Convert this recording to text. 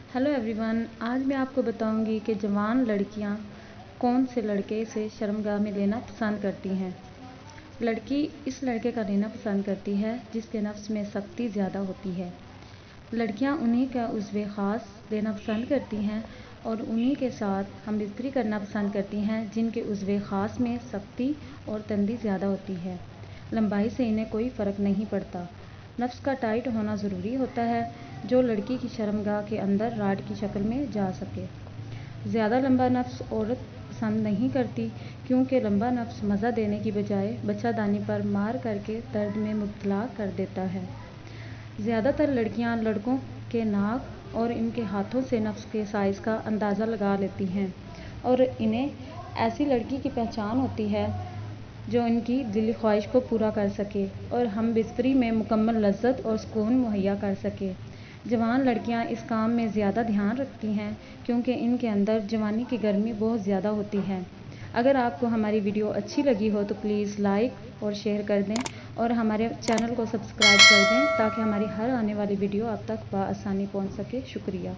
Hello everyone, आज मैं आपको बताऊंगी कि जवान लड़कियां कौन से लड़के से शर्मगाह में लेना पसंद करती हैं। लड़की इस लड़के का लेना पसंद करती है जिसके नफ्स में सख्ती ज़्यादा होती है। लड़कियां उन्हीं का उज़्वे ख़ास लेना पसंद करती हैं और उन्हीं के साथ हम बिस्तरी करना पसंद करती हैं जिनके उज़्वे ख़ास में सख्ती और तंदी ज़्यादा होती है। लंबाई से इन्हें कोई फ़र्क नहीं पड़ता। नफ्स का टाइट होना ज़रूरी होता है जो लड़की की शर्मगाह के अंदर राड की शक्ल में जा सके। ज़्यादा लंबा नफ्स औरत पसंद नहीं करती क्योंकि लंबा नफ्स मज़ा देने की बजाय बच्चादानी पर मार करके दर्द में मुब्तला कर देता है। ज़्यादातर लड़कियां लड़कों के नाक और इनके हाथों से नफ्स के साइज़ का अंदाज़ा लगा लेती हैं और इन्हें ऐसी लड़की की पहचान होती है जो इनकी दिली ख्वाहिश को पूरा कर सके और हम बिस्तरी में मुकम्मल लज्जत और सुकून मुहैया कर सके। जवान लड़कियां इस काम में ज़्यादा ध्यान रखती हैं क्योंकि इनके अंदर जवानी की गर्मी बहुत ज़्यादा होती है। अगर आपको हमारी वीडियो अच्छी लगी हो तो प्लीज़ लाइक और शेयर कर दें और हमारे चैनल को सब्सक्राइब कर दें ताकि हमारी हर आने वाली वीडियो आप तक बआसानी पहुंच सके। शुक्रिया।